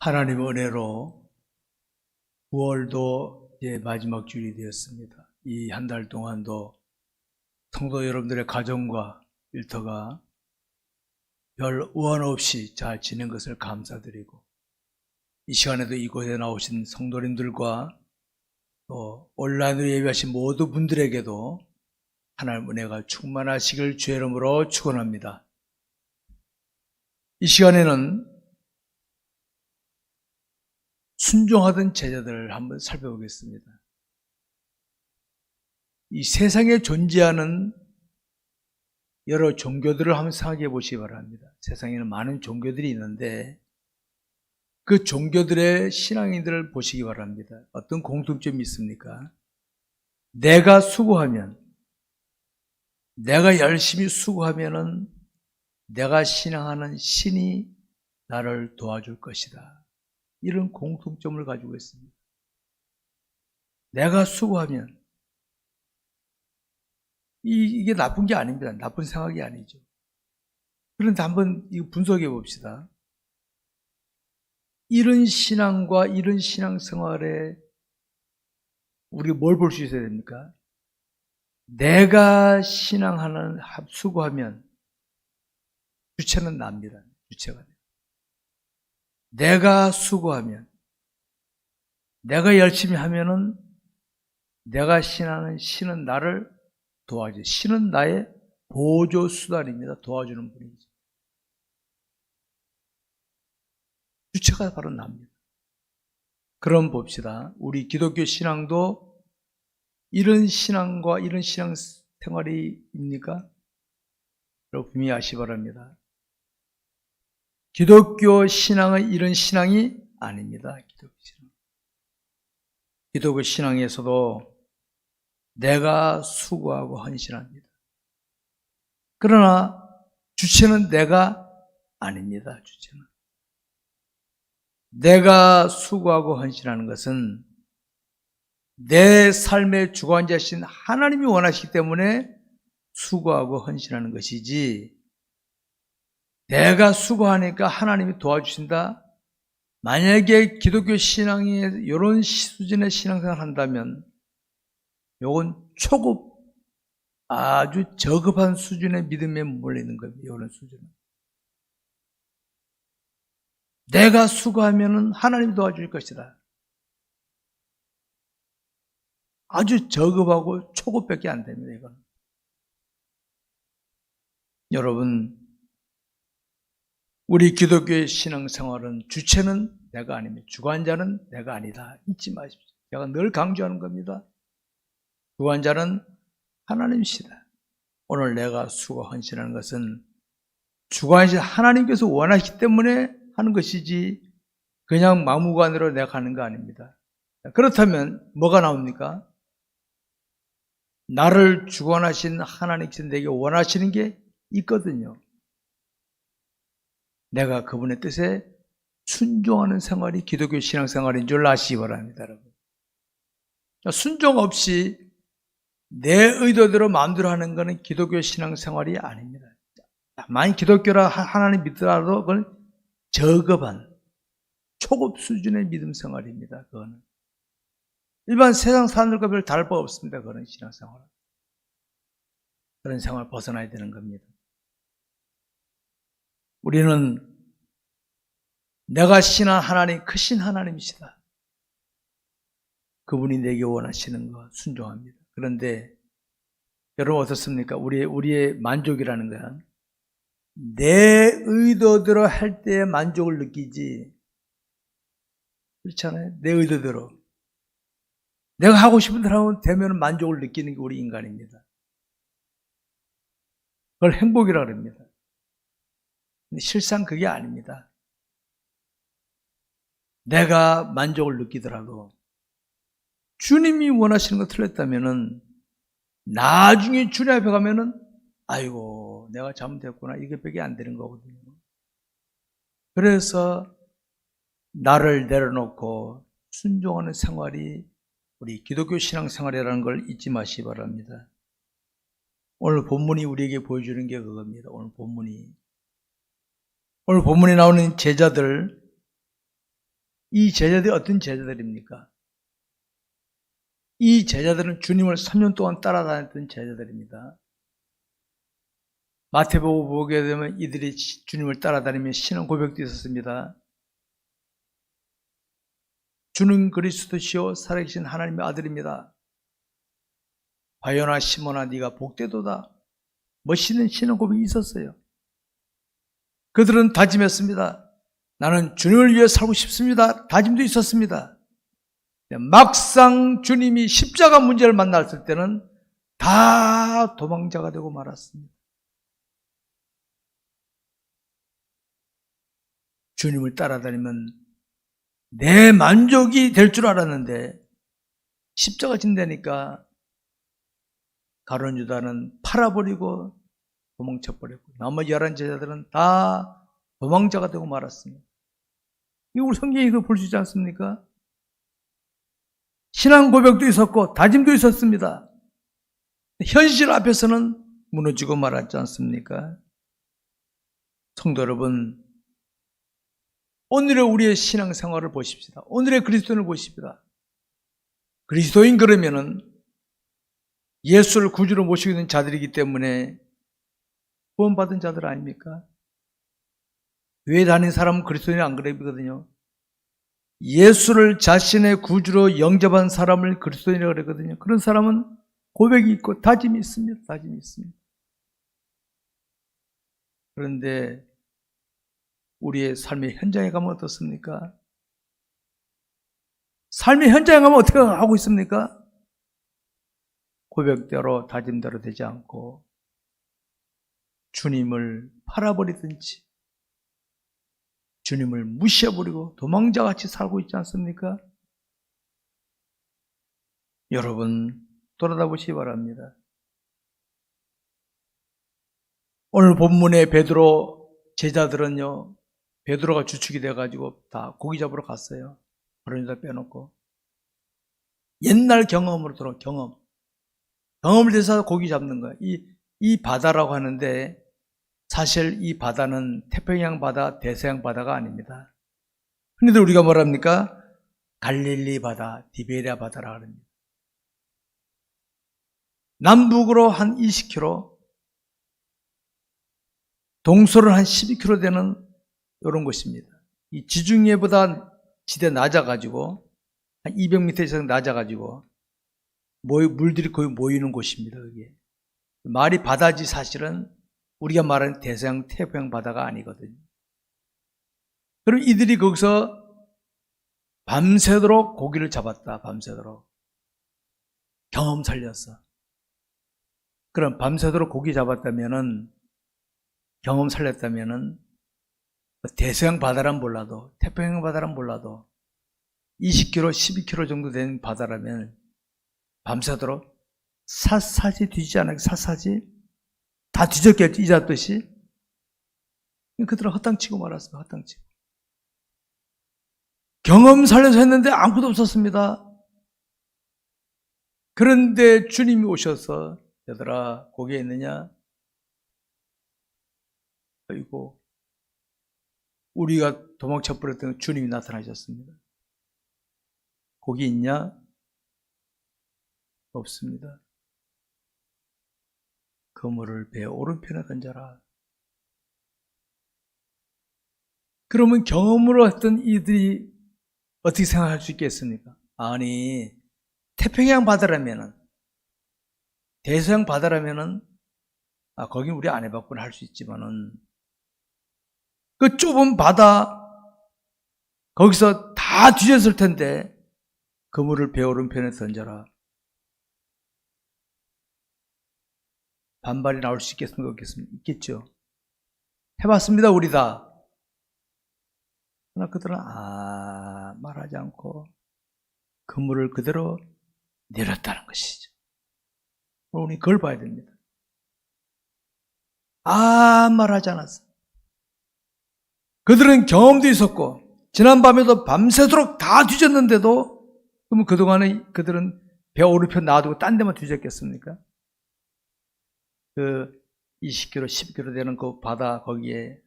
하나님 은혜로 9월도 이제 마지막 주일이 되었습니다. 이 한 달 동안도 성도 여러분들의 가정과 일터가 별 우환 없이 잘 지낸 것을 감사드리고, 이 시간에도 이곳에 나오신 성도님들과 또 온라인으로 예배하신 모든 분들에게도 하나님 은혜가 충만하시길 주의 이름으로 축원합니다. 이 시간에는 순종하던 제자들을 한번 살펴보겠습니다. 이 세상에 존재하는 여러 종교들을 한번 생각해 보시기 바랍니다. 세상에는 많은 종교들이 있는데 그 종교들의 신앙인들을 보시기 바랍니다. 어떤 공통점이 있습니까? 내가 수고하면, 내가 열심히 수고하면은 내가 신앙하는 신이 나를 도와줄 것이다. 이런 공통점을 가지고 있습니다. 내가 수고하면, 이게 나쁜 게 아닙니다. 나쁜 생각이 아니죠. 그런데 한번 이거 분석해 봅시다. 이런 신앙과 이런 신앙생활에 우리가 뭘 볼 수 있어야 됩니까? 내가 신앙하는 수고하면 주체는 납니다. 주체가 돼요. 내가 수고하면, 내가 열심히 하면은 내가 신앙하는 신은 나를 도와줘. 신은 나의 보조 수단입니다. 도와주는 분이죠. 주체가 바로 납니다. 그럼 봅시다. 우리 기독교 신앙도 이런 신앙과 이런 신앙 생활이입니까? 여러분 분명히 아시기 바랍니다. 기독교 신앙은 이런 신앙이 아닙니다. 기독교 신앙에서도 내가 수고하고 헌신합니다. 그러나 주체는 내가 아닙니다. 주체는. 내가 수고하고 헌신하는 것은 내 삶의 주관자신 하나님이 원하시기 때문에 수고하고 헌신하는 것이지, 내가 수고하니까 하나님이 도와주신다. 만약에 기독교 신앙이 이런 수준의 신앙생활을 한다면 이건 초급, 아주 저급한 수준의 믿음에 머물러 있는 겁니다. 이런 수준은. 내가 수고하면 하나님이 도와줄 것이다. 아주 저급하고 초급밖에 안 됩니다. 이건. 여러분, 우리 기독교의 신앙생활은 주체는 내가 아닙니다. 주관자는 내가 아니다. 잊지 마십시오. 제가 늘 강조하는 겁니다. 주관자는 하나님이시다. 오늘 내가 수고 헌신하는 것은 주관이신 하나님께서 원하시기 때문에 하는 것이지 그냥 막무가내로 내가 하는 거 아닙니다. 그렇다면 뭐가 나옵니까? 나를 주관하신 하나님께서 내게 원하시는 게 있거든요. 내가 그분의 뜻에 순종하는 생활이 기독교 신앙생활인 줄 아시기 바랍니다. 여러분. 순종 없이 내 의도대로 마음대로 하는 것은 기독교 신앙생활이 아닙니다. 만약 기독교라 하나님 믿더라도 그건 저급한 초급 수준의 믿음 생활입니다. 그거는 일반 세상 사람들과 별 다를 바 없습니다. 그런 신앙생활은. 그런 생활 벗어나야 되는 겁니다. 우리는 내가 신한 하나님, 크신 하나님이시다. 그분이 내게 원하시는 거 순종합니다. 그런데 여러분 어떻습니까? 우리의 만족이라는 건 내 의도대로 할 때의 만족을 느끼지, 그렇잖아요? 내 의도대로. 내가 하고 싶은 대로 되면 만족을 느끼는 게 우리 인간입니다. 그걸 행복이라고 합니다. 근데 실상 그게 아닙니다. 내가 만족을 느끼더라도 주님이 원하시는 거 틀렸다면은 나중에 주님 앞에 가면은 아이고 내가 잘못했구나 이게밖에 안 되는 거거든요. 그래서 나를 내려놓고 순종하는 생활이 우리 기독교 신앙생활이라는 걸 잊지 마시기 바랍니다. 오늘 본문이 우리에게 보여주는 게 그겁니다. 오늘 본문에 나오는 제자들, 이 제자들이 어떤 제자들입니까? 이 제자들은 주님을 3년 동안 따라다녔던 제자들입니다. 마태복음 보게 되면 이들이 주님을 따라다니며 신앙 고백도 있었습니다. 주는 그리스도시요 살아계신 하나님의 아들입니다. 바요나 시몬아 네가 복되도다. 멋있는 신앙 고백이 있었어요. 그들은 다짐했습니다. 나는 주님을 위해 살고 싶습니다. 다짐도 있었습니다. 막상 주님이 십자가 문제를 만났을 때는 다 도망자가 되고 말았습니다. 주님을 따라다니면 내 만족이 될 줄 알았는데 십자가 진다니까 가룟 유다는 팔아버리고 도망쳐버렸고 나머지 11 제자들은 다 도망자가 되고 말았습니다. 이거 우리 성경에도 볼 수 있지 않습니까? 신앙 고백도 있었고 다짐도 있었습니다. 현실 앞에서는 무너지고 말았지 않습니까? 성도 여러분, 오늘의 우리의 신앙생활을 보십시다. 오늘의 그리스도인을 보십시다. 그리스도인 그러면은 예수를 구주로 모시고 있는 자들이기 때문에 구원받은 자들 아닙니까? 교회 다니는 사람은 그리스도인이 안 그러거든요. 예수를 자신의 구주로 영접한 사람을 그리스도인이라고 그러거든요. 그런 사람은 고백이 있고 다짐이 있습니다. 다짐이 있습니다. 그런데 우리의 삶의 현장에 가면 어떻습니까? 삶의 현장에 가면 어떻게 하고 있습니까? 고백대로 다짐대로 되지 않고 주님을 팔아버리든지 주님을 무시해버리고 도망자같이 살고 있지 않습니까? 여러분 돌아다보시기 바랍니다. 오늘 본문의 베드로 제자들은요, 베드로가 주축이 돼가지고 다 고기 잡으러 갔어요. 그러니까 빼놓고 옛날 경험으로 돌아 경험을 대해서 고기 잡는 거예요. 이 바다라고 하는데 사실 이 바다는 태평양 바다, 대서양 바다가 아닙니다. 그런데 우리가 뭐랍니까? 갈릴리 바다, 디베리아 바다라고 합니다. 남북으로 한 20km, 동서로 한 12km 되는 이런 곳입니다. 이 지중해보다 지대 낮아가지고 한 200m 이상 낮아가지고 물들이 거의 모이는 곳입니다. 그게 말이 바다지 사실은 우리가 말하는 대서양 태평양 바다가 아니거든요. 그럼 이들이 거기서 밤새도록 고기를 잡았다. 밤새도록 경험 살렸어. 그럼 밤새도록 고기 잡았다면은 경험 살렸다면은 대서양 바다란 몰라도 태평양 바다란 몰라도 20km, 12km 정도 된 바다라면 밤새도록 샅샅이 뒤지지 않았겠 샅샅이 다 뒤졌겠지 잊었듯이. 그들은 헛땅치고 말았습니다. 헛땅치고 경험 살려서 했는데 아무것도 없었습니다. 그런데 주님이 오셔서 얘들아 고기에 있느냐? 그리고 우리가 도망쳐버렸던 주님이 나타나셨습니다. 고기 있냐? 없습니다. 그물을 배 오른편에 던져라. 그러면 경험으로 했던 이들이 어떻게 생각할 수 있겠습니까? 아니 태평양 바다라면은 대서양 바다라면은 거긴 우리 안 해봤구나 할 수 있지만은 그 좁은 바다 거기서 다 뒤졌을 텐데 그물을 배 오른편에 던져라. 반발이 나올 수 있겠습니까? 있겠죠. 해봤습니다, 우리 다. 그러나 그들은 말하지 않고 그물을 그대로 내렸다는 것이죠. 우리 그걸 봐야 됩니다. 말하지 않았어. 그들은 경험도 있었고 지난밤에도 밤새도록 다 뒤졌는데도 그러면 그동안에 그들은 배 오른편 놔두고 딴 데만 뒤졌겠습니까? 그 20km, 10km 되는 그 바다 거기에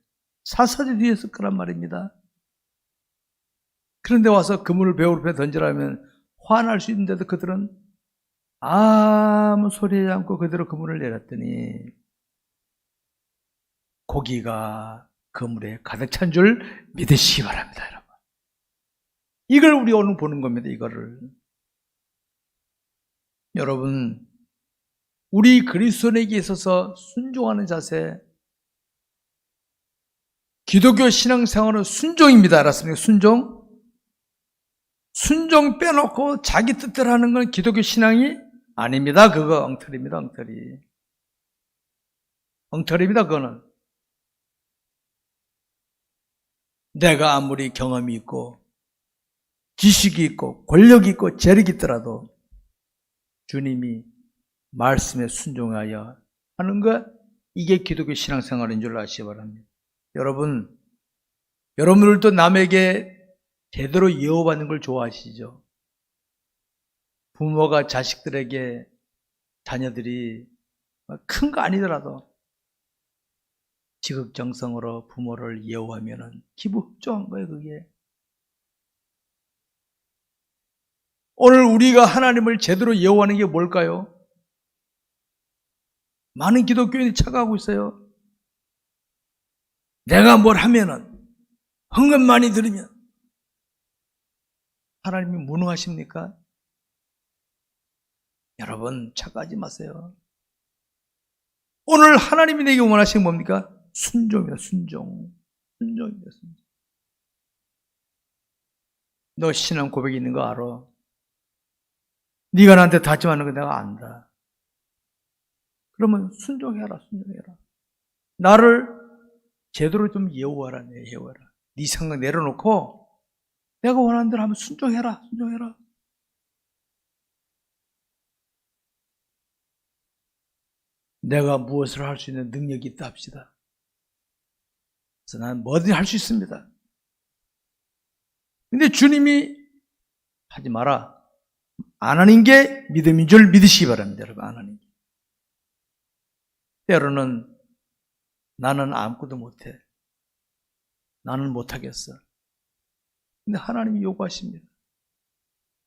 샅샅이 뒤졌을 거란 말입니다. 그런데 와서 그물을 배우로 던지라면 화날 수 있는데도 그들은 아무 소리 하지 않고 그대로 그물을 내렸더니 고기가 그물에 가득 찬 줄 믿으시기 바랍니다, 여러분. 이걸 우리 오늘 보는 겁니다, 이거를. 여러분, 우리 그리스도인에게 있어서 순종하는 자세, 기독교 신앙생활은 순종입니다. 알았습니까? 순종. 순종 빼놓고 자기 뜻대로 하는 건 기독교 신앙이 아닙니다. 그거 엉터리입니다. 엉터리. 엉터리입니다. 그거는. 내가 아무리 경험이 있고 지식이 있고 권력이 있고 재력이 있더라도 주님이 말씀에 순종하여 하는 것, 이게 기독교 신앙생활인 줄 아시기 바랍니다. 여러분들도 남에게 제대로 예우받는 걸 좋아하시죠? 부모가 자식들에게, 자녀들이 큰 거 아니더라도 지극정성으로 부모를 예우하면 기분 흡족한 거예요, 그게. 오늘 우리가 하나님을 제대로 예우하는 게 뭘까요? 많은 기독교인이 착각하고 있어요. 내가 뭘 하면은, 헌금 많이 들으면 하나님이 무능하십니까? 여러분, 착각하지 마세요. 오늘 하나님이 내게 원하시는 뭡니까? 순종입니다. 순종. 순종입니다. 순종. 너 신앙 고백이 있는 거 알아? 네가 나한테 다짐하는 거 내가 안다. 그러면 순종해라. 순종해라. 나를 제대로 좀 예우하라. 예우하라. 네 생각 내려놓고 내가 원하는 대로 하면 순종해라. 순종해라. 내가 무엇을 할 수 있는 능력이 있다 합시다. 그래서 난 뭐든지 할 수 있습니다. 근데 주님이 하지 마라. 안 하는 게 믿음인 줄 믿으시기 바랍니다. 여러분, 안 하는 게. 때로는 나는 아무것도 못해. 나는 못하겠어. 근데 하나님이 요구하십니다.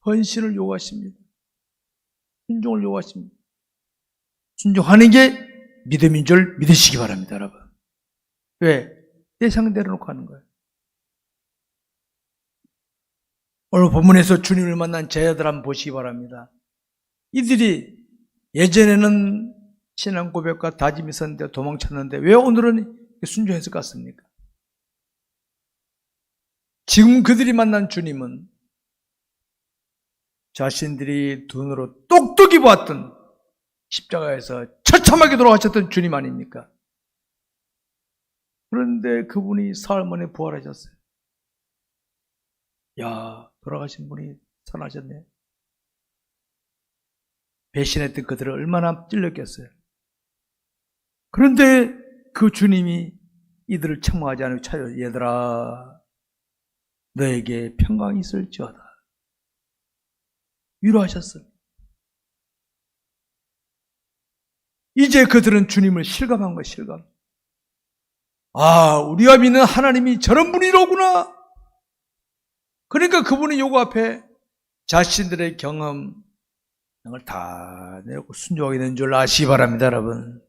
헌신을 요구하십니다. 순종을 요구하십니다. 순종하는 게 믿음인 줄 믿으시기 바랍니다, 여러분. 왜? 내 상대로 놓고 하는 거예요. 오늘 본문에서 주님을 만난 제자들 한번 보시기 바랍니다. 이들이 예전에는 신앙 고백과 다짐이 있었는데 도망쳤는데 왜 오늘은 순종했을 것 같습니까? 지금 그들이 만난 주님은 자신들이 눈으로 똑똑히 보았던 십자가에서 처참하게 돌아가셨던 주님 아닙니까? 그런데 그분이 사흘 만에 부활하셨어요. 야, 돌아가신 분이 살아나셨네. 배신했던 그들을 얼마나 찔렸겠어요. 그런데 그 주님이 이들을 책망하지 않고 차려, 얘들아, 너에게 평강이 있을지어다. 위로하셨어요. 이제 그들은 주님을 실감한 거예요, 실감. 아, 우리가 믿는 하나님이 저런 분이로구나. 그러니까 그분의 요구 앞에 자신들의 경험을 다 내고 순종하게 된 줄 아시기 바랍니다, 여러분.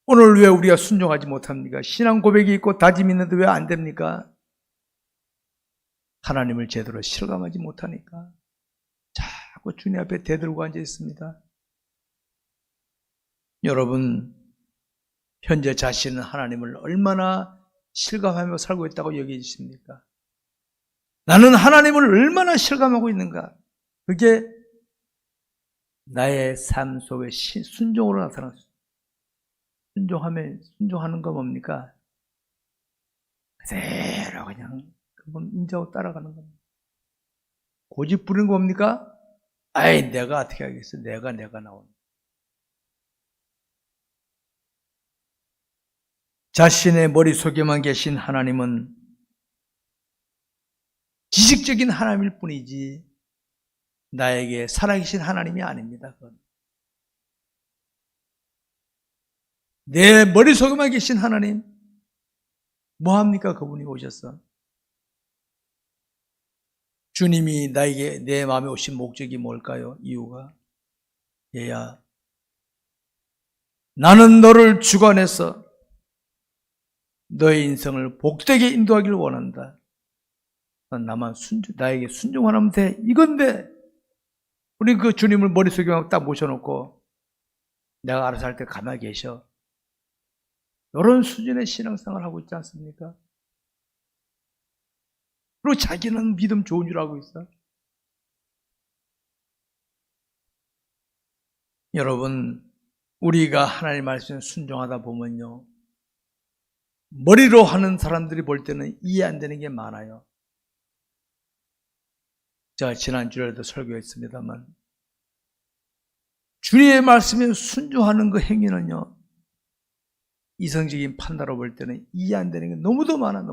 오늘 왜 우리가 순종하지 못합니까? 신앙 고백이 있고 다짐이 있는데 왜 안 됩니까? 하나님을 제대로 실감하지 못하니까 자꾸 주님 앞에 대들고 앉아 있습니다. 여러분, 현재 자신은 하나님을 얼마나 실감하며 살고 있다고 여기십니까? 나는 하나님을 얼마나 실감하고 있는가? 그게 나의 삶 속에 순종으로 나타났어요. 순종하는 거 뭡니까? 그대로 그냥 그분 인정하고 따라가는 겁니다. 고집 부리는 거 뭡니까? 아이, 내가 어떻게 하겠어? 내가 나오는. 자신의 머릿속에만 계신 하나님은 지식적인 하나님일 뿐이지 나에게 살아계신 하나님이 아닙니다. 그건. 내 머릿속에만 계신 하나님, 뭐합니까? 그분이 오셔서 주님이 나에게 내 마음에 오신 목적이 뭘까요? 이유가 얘야, 나는 너를 주관해서 너의 인생을 복되게 인도하기를 원한다. 넌 나에게 순종하면 돼. 이건데 우리 그 주님을 머릿속에 딱 모셔놓고 내가 알아서 할 때 가만히 계셔. 이런 수준의 신앙생활을 하고 있지 않습니까? 그리고 자기는 믿음 좋은 줄 알고 있어. 여러분, 우리가 하나님 말씀에 순종하다 보면요, 머리로 하는 사람들이 볼 때는 이해 안 되는 게 많아요. 제가 지난주에도 설교했습니다만, 주님의 말씀에 순종하는 그 행위는요, 이성적인 판단으로 볼 때는 이해 안 되는 게 너무도 많아.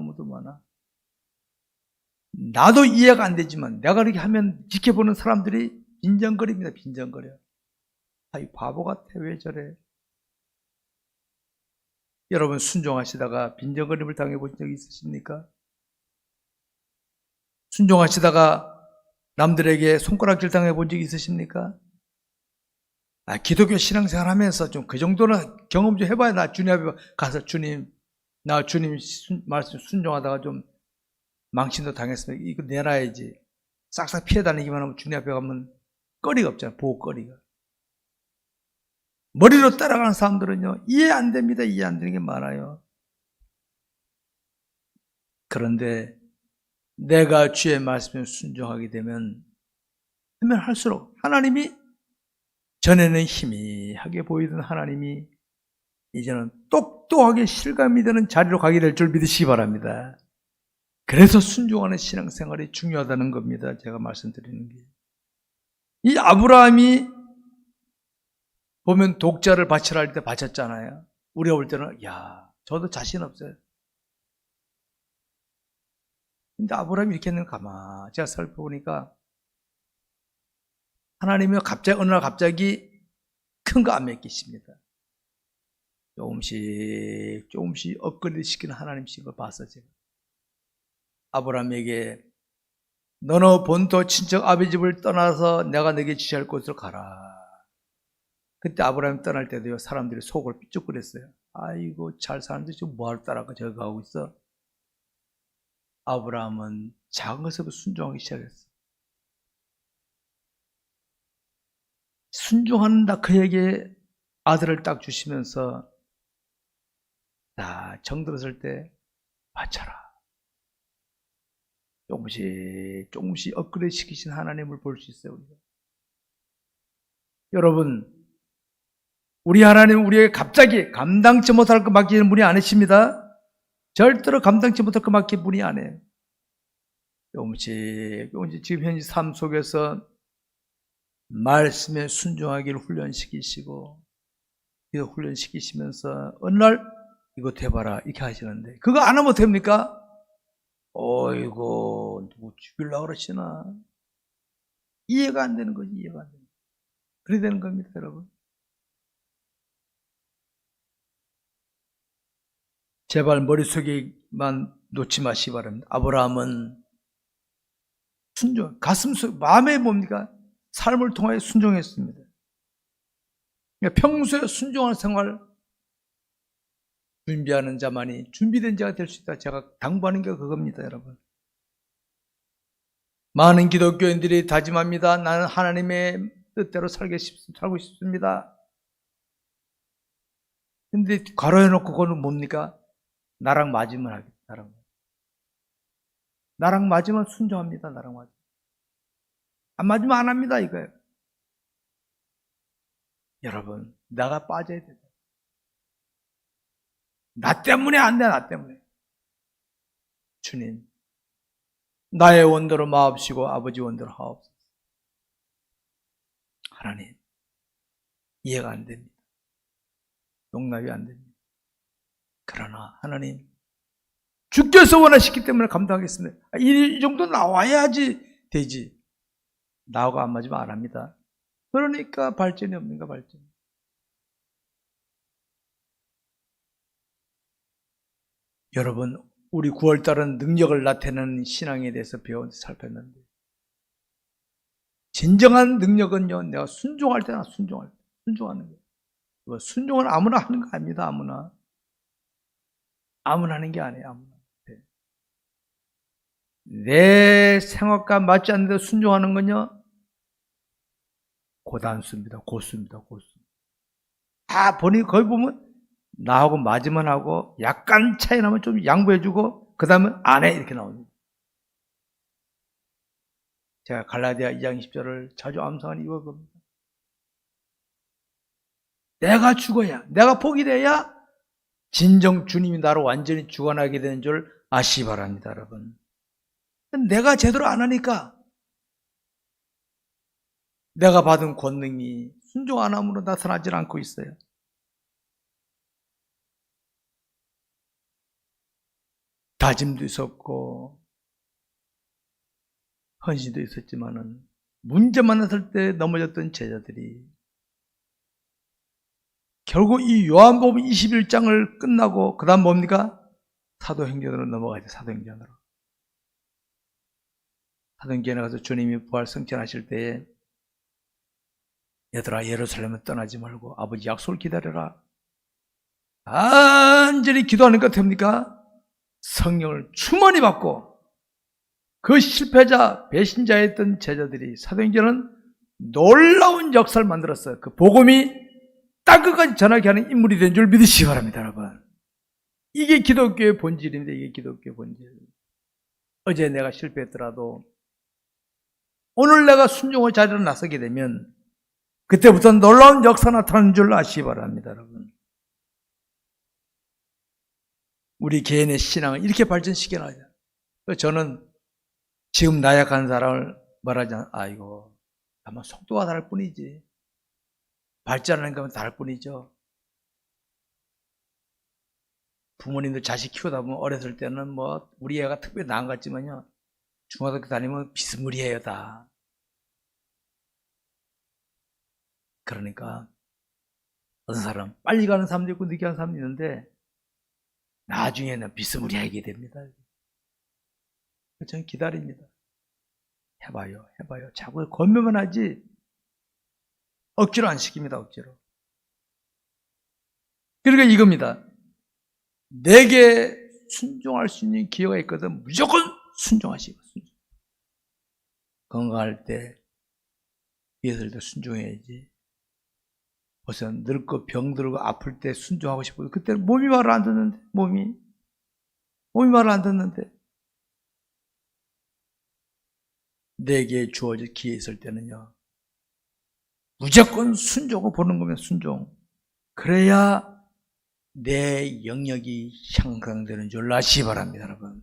나도 이해가 안 되지만 내가 그렇게 하면 지켜보는 사람들이 빈정거립니다. 빈정거려. 아, 이 바보 같아. 왜 저래? 여러분 순종하시다가 빈정거림을 당해본 적이 있으십니까? 순종하시다가 남들에게 손가락질 당해본 적이 있으십니까? 기독교 신앙생활 하면서 좀 그 정도는 경험 좀 해봐야 나 주님 앞에 가서 주님 말씀 순종하다가 좀 망신도 당했으면 이거 내놔야지. 싹싹 피해 다니기만 하면 주님 앞에 가면 거리가 없잖아. 보호거리가. 머리로 따라가는 사람들은요, 이해 안 됩니다. 이해 안 되는 게 많아요. 그런데 내가 주의 말씀에 순종하게 되면 하면 할수록 하나님이 전에는 희미하게 보이던 하나님이 이제는 똑똑하게 실감이 되는 자리로 가게 될 줄 믿으시기 바랍니다. 그래서 순종하는 신앙생활이 중요하다는 겁니다. 제가 말씀드리는 게. 이 아브라함이 보면 독자를 바치라 할 때 바쳤잖아요. 우리가 볼 때는 저도 자신 없어요. 근데 아브라함이 이렇게 했는 가만 제가 살펴보니까 하나님이 어느 날 갑자기 큰 거 안 맡기십니다. 조금씩 업그레이드 시키는 하나님이신 걸 봤어요. 제가. 아브라함에게 너는 본토 친척 아비 집을 떠나서 내가 너에게 지시할 곳으로 가라. 그때 아브라함이 떠날 때도요, 사람들이 속을 삐죽거렸어요. 아이고, 잘 사는데 지금 뭐하러 따라가 저기 가고 있어? 아브라함은 작은 것에도 순종하기 시작했어. 순종한다 그에게 아들을 딱 주시면서 정들었을 때 바쳐라. 조금씩 업그레이드 시키신 하나님을 볼 수 있어요. 우리가. 여러분, 우리 하나님은 우리에게 갑자기 감당치 못할 것 맡기는 분이 아니십니다. 절대로 감당치 못할 것 맡기는 분이 아니에요. 조금씩 지금 현재 삶 속에서 말씀에 순종하기를 훈련시키시고 훈련시키시면서 어느 날 이거 해봐라 이렇게 하시는데 그거 안 하면 됩니까? 어이고 누구 죽이려고 그러시나? 이해가 안 되는 거지. 이해가 안 되는 거지. 그래야 되는 겁니다. 여러분. 제발 머릿속에만 놓지 마시기 바랍니다. 아브라함은 순종, 가슴속, 마음에 뭡니까? 삶을 통하여 순종했습니다. 그러니까 평소에 순종하는 생활 준비하는 자만이 준비된 자가 될 수 있다. 제가 당부하는 게 그겁니다, 여러분. 많은 기독교인들이 다짐합니다. 나는 하나님의 뜻대로 살고 싶습니다. 근데 괄호해놓고 그거는 뭡니까? 나랑 맞으면 하겠다. 나랑 맞으면 순종합니다. 나랑 맞으면. 안 맞으면 안 합니다. 이거예요. 여러분, 나가 빠져야 돼요. 나 때문에 안 돼. 나 때문에. 주님, 나의 원대로 마옵시고 아버지 원대로 하옵소서. 하나님, 이해가 안 됩니다. 용납이 안 됩니다. 그러나 하나님, 주께서 원하시기 때문에 감당하겠습니다. 이 정도 나와야지 되지. 나하고 안 맞으면 안 합니다. 그러니까 발전이 없는가, 발전. 여러분, 우리 9월달은 능력을 나타내는 신앙에 대해서 살폈는데 진정한 능력은요, 내가 순종할 때나 순종하는 거예요. 순종은 아무나 하는 거 아닙니다, 아무나. 아무나 하는 게 아니에요, 아무나. 내 생각과 맞지 않는데 순종하는 건요, 고단수입니다, 고수입니다, 고수. 보니 거기 보면 나하고 맞으면 하고 약간 차이 나면 좀 양보해주고 그 다음에 안 해 이렇게 나옵니다. 제가 갈라디아 2장 10절을 자주 암송하는 이유가 겁니다. 내가 죽어야, 내가 포기돼야 진정 주님이 나로 완전히 주관하게 되는 줄 아시기 바랍니다, 여러분. 내가 제대로 안 하니까 내가 받은 권능이 순종 안 함으로 나타나질 않고 있어요. 다짐도 있었고 헌신도 있었지만은 문제 만났을 때 넘어졌던 제자들이 결국 이 요한복음 21장을 끝나고 그 다음 뭡니까? 사도행전으로 넘어가죠. 사도행전으로. 사도행전에 가서 주님이 부활 승천하실 때에 얘들아 예루살렘을 떠나지 말고 아버지 약속을 기다려라. 완전히 기도하니까 됩니까? 성령을 충만히 받고 그 실패자, 배신자였던 제자들이 사도행전은 놀라운 역사를 만들었어요. 그 복음이 땅끝까지 전하게 하는 인물이 된 줄 믿으시기 바랍니다, 여러분. 이게 기독교의 본질입니다. 이게 기독교의 본질. 어제 내가 실패했더라도 오늘 내가 순종의 자리로 나서게 되면 그때부터 놀라운 역사 나타나는 줄 아시기 바랍니다, 여러분. 우리 개인의 신앙을 이렇게 발전시켜놔야 돼요. 저는 지금 나약한 사람을 말하지 않아요. 아이고, 아마 속도가 다를 뿐이지. 발전하는 건 다를 뿐이죠. 부모님들 자식 키우다 보면 어렸을 때는 뭐 우리 애가 특별히 나은 것 같지만요. 중학교 다니면 비스무리해요, 다. 그러니까 어떤 사람 빨리 가는 사람도 있고 늦게 가는 사람도 있는데 나중에는 비스무리하게 됩니다. 저는 기다립니다. 해봐요. 자꾸 권면만 하지 억지로 안 시킵니다. 억지로. 그러니까 이겁니다. 내게 순종할 수 있는 기회가 있거든 무조건 순종하시고. 건강할 때 예술 때 순종해야지. 벌써 늙고 병들고 아플 때 순종하고 싶어요. 그때는 몸이 말을 안 듣는데, 몸이 말을 안 듣는데. 내게 주어질 기회 있을 때는요, 무조건 순종을 보는 거면 순종. 그래야 내 영역이 향상되는 줄 아시기 바랍니다, 여러분.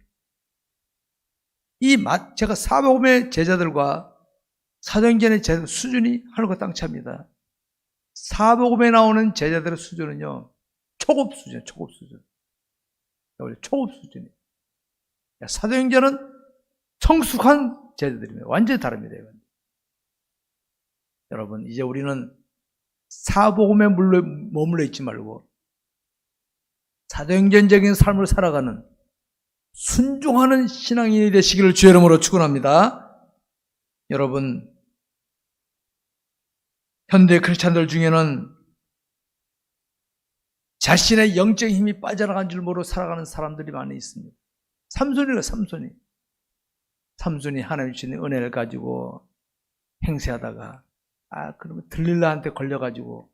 제가 사복음의 제자들과 사도행전의 제자들 수준이 하늘과 땅 차입니다. 사복음에 나오는 제자들의 수준은요, 초급 수준. 초급 수준이에요. 사도행전은 성숙한 제자들입니다. 완전히 다릅니다. 이건. 여러분, 이제 우리는 사복음에 머물러 있지 말고 사도행전적인 삶을 살아가는 순종하는 신앙인이 되시기를 주의 이름으로 축원합니다. 여러분, 현대 크리스찬들 중에는 자신의 영적인 힘이 빠져나간 줄 모르고 살아가는 사람들이 많이 있습니다. 삼손이 하나님 주신 은혜를 가지고 행세하다가 그러면 들릴라한테 걸려가지고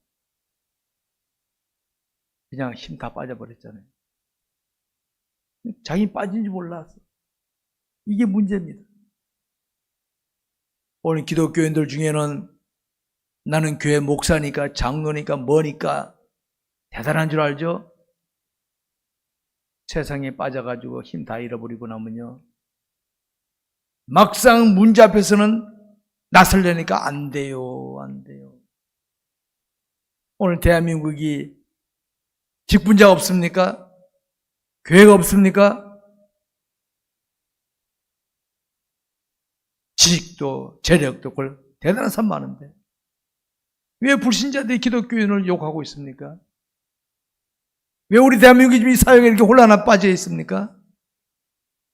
그냥 힘 다 빠져버렸잖아요. 자기 빠진지 몰랐어. 이게 문제입니다. 오늘 기독교인들 중에는 나는 교회 목사니까 장로니까 뭐니까 대단한 줄 알죠? 세상에 빠져가지고 힘 다 잃어버리고 나면요, 막상 문제 앞에서는 나서려니까 안 돼요. 오늘 대한민국이 직분자가 없습니까? 교회가 없습니까? 지식도 재력도 대단한 사람 많은데 왜 불신자들이 기독교인을 욕하고 있습니까? 왜 우리 대한민국이 지금 이 사회가 이렇게 혼란에 빠져 있습니까?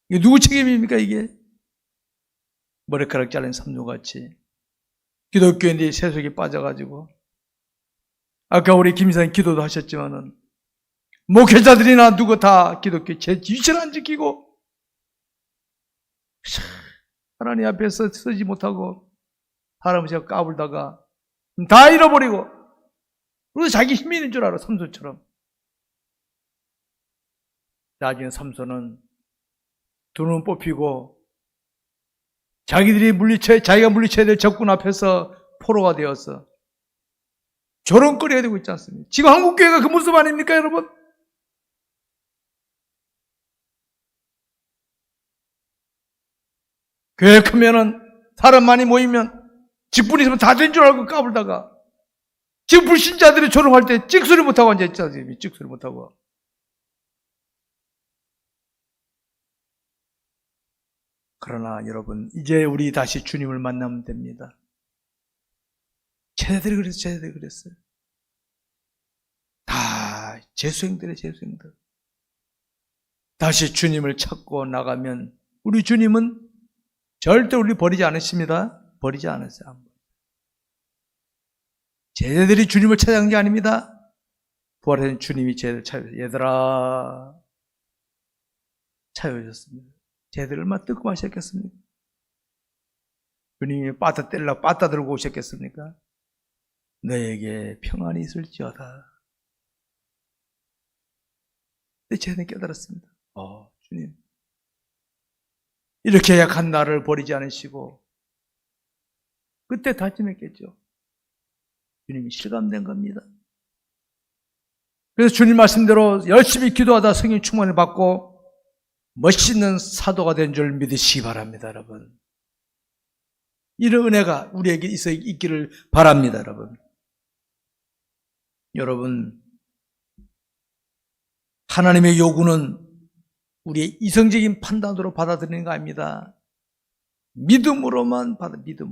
이게 누구 책임입니까, 이게? 머리카락 잘린 삼조같이 기독교인들이 세속에 빠져가지고, 아까 우리 김 이사님 기도도 하셨지만은, 목회자들이나 누구 다 기독교 제 위치를 안 지키고, 하나님 앞에서 서지 못하고, 사람을 제가 까불다가, 다 잃어버리고, 그리고 자기 힘이 있는 줄 알아, 삼손처럼. 나중에 삼손은 두 눈 뽑히고, 자기가 물리쳐야 될 적군 앞에서 포로가 되어서 조롱거리가 되고 있지 않습니까? 지금 한국교회가 그 모습 아닙니까, 여러분? 교회 크면은, 사람 많이 모이면, 직분이 있으면 다 된 줄 알고 까불다가, 지금 불신자들이 조롱할 때 찍소리 못하고 앉아있지 않습니까? 찍소리 못하고. 그러나 여러분, 이제 우리 다시 주님을 만나면 됩니다. 제자들이 그랬어요. 다 재수행들의 재수행들. 다시 주님을 찾고 나가면 우리 주님은 절대 우리 버리지 않으십니다. 버리지 않았어요. 제자들이 주님을 찾아간 게 아닙니다. 부활하신 주님이 제자들 찾아오셨어요. 얘들아, 찾아오셨습니다. 제자들 얼마나 뜨끔하셨겠습니까? 주님이 빠따 때리려고 빠따 들고 오셨겠습니까? 너에게 평안이 있을지어다. 근데 제자들이 깨달았습니다. 주님, 이렇게 약한 나를 버리지 않으시고 그때 다짐했겠죠. 주님이 실감된 겁니다. 그래서 주님 말씀대로 열심히 기도하다 성령 충만을 받고 멋있는 사도가 된 줄 믿으시기 바랍니다, 여러분. 이런 은혜가 우리에게 있기를 바랍니다, 여러분. 여러분, 하나님의 요구는 우리의 이성적인 판단으로 받아들이는 거 아닙니다. 믿음으로만 받아들이는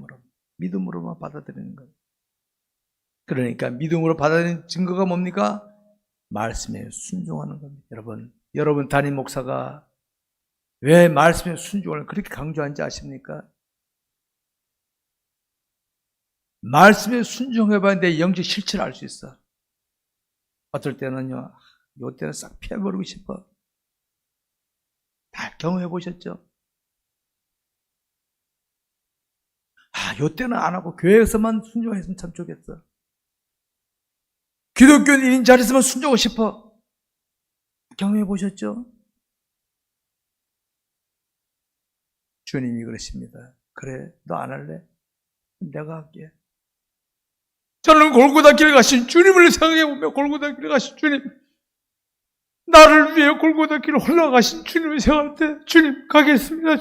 거예요. 그러니까 믿음으로 받아들이는 증거가 뭡니까? 말씀에 순종하는 겁니다. 여러분 담임 목사가 왜 말씀에 순종을 그렇게 강조하는지 아십니까? 말씀에 순종해봐야 내 영적 실체를 알 수 있어. 어떨 때는요, 요때는 싹 피해버리고 싶어. 다 경험해 보셨죠? 요때는 안 하고 교회에서만 순종했으면 참 좋겠어. 기독교인인 자리에서만 순종하고 싶어. 경험해 보셨죠? 주님이 그러십니다. 그래, 너 안 할래? 내가 할게. 저는 골고다 길 가신 주님을 생각해보며 골고다 길 가신 주님, 나를 위해 골고다 길을 올라가신 주님을 생각할 때 주님 가겠습니다.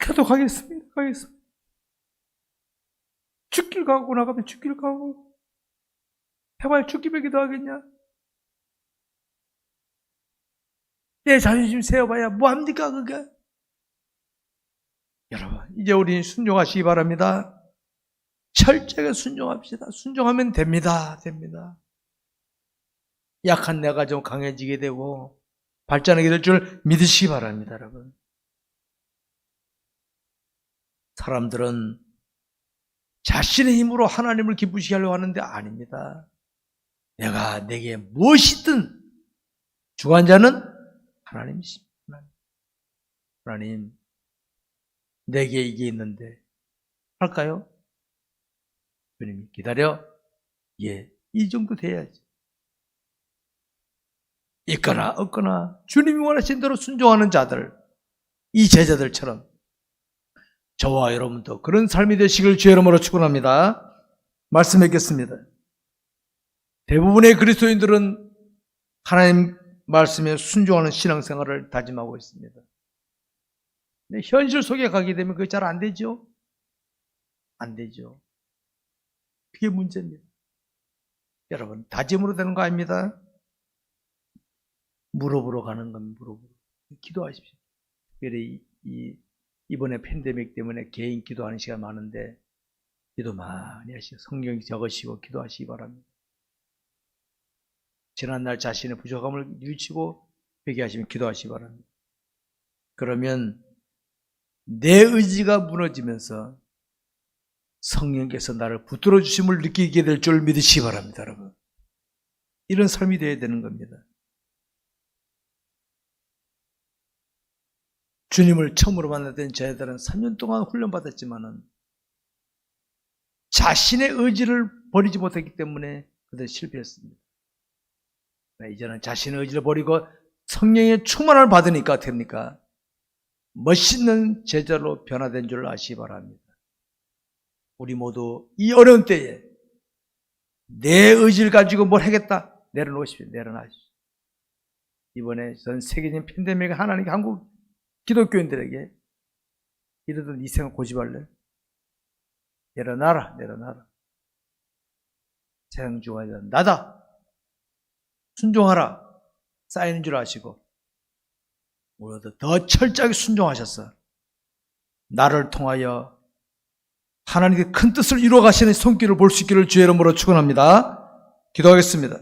저도 가겠습니다. 죽길 가고 나가면 죽길 가고 해봐야 죽기면 기도하겠냐? 내 자존심 세워봐야 뭐합니까 그게? 여러분, 이제 우리 순종하시기 바랍니다. 철저하게 순종합시다. 순종하면 됩니다. 약한 내가 좀 강해지게 되고 발전하게 될 줄 믿으시기 바랍니다, 여러분. 사람들은 자신의 힘으로 하나님을 기쁘시게 하려고 하는데 아닙니다. 내게 무엇이든 주관 자는 하나님이십니다. 하나님, 내게 이게 있는데 할까요? 주님이 기다려. 이 정도 돼야지. 있거나 없거나 주님이 원하신 대로 순종하는 자들, 이 제자들처럼 저와 여러분도 그런 삶이 되시길 주의 이름으로 축원합니다. 말씀하겠습니다. 대부분의 그리스도인들은 하나님 말씀에 순종하는 신앙생활을 다짐하고 있습니다. 근데 현실 속에 가게 되면 그게 잘 안 되죠? 안 되죠. 그게 문제입니다. 여러분, 다짐으로 되는 거 아닙니다. 무릎으로 가는 건 무릎으로. 기도하십시오. 특별히 이번에 팬데믹 때문에 개인 기도하는 시간 많은데 기도 많이 하시고 성경 적으시고 기도하시기 바랍니다. 지난날 자신의 부족함을 뉘우치고 회개하시면 기도하시기 바랍니다. 그러면 내 의지가 무너지면서 성령께서 나를 붙들어 주심을 느끼게 될 줄 믿으시기 바랍니다, 여러분. 이런 삶이 되어야 되는 겁니다. 주님을 처음으로 만났던 저희들은 3년 동안 훈련받았지만은 자신의 의지를 버리지 못했기 때문에 그들 실패했습니다. 이제는 자신의 의지를 버리고 성령의 충만을 받으니까 됩니까? 멋있는 제자로 변화된 줄 아시기 바랍니다. 우리 모두 이 어려운 때에 내 의지를 가지고 뭘 하겠다 내려놓으십시오. 내려놔십시오. 이번에 전 세계적인 팬데믹을 하나님께 한국 기독교인들에게 이러던 이 생각 고집할래? 내려놔라. 세상 중에 나다. 순종하라. 쌓이는 줄 아시고 오히려 더 철저하게 순종하셨어. 나를 통하여 하나님의 큰 뜻을 이루어 가시는 손길을 볼 수 있기를 주의 이름으로 축원합니다. 기도하겠습니다.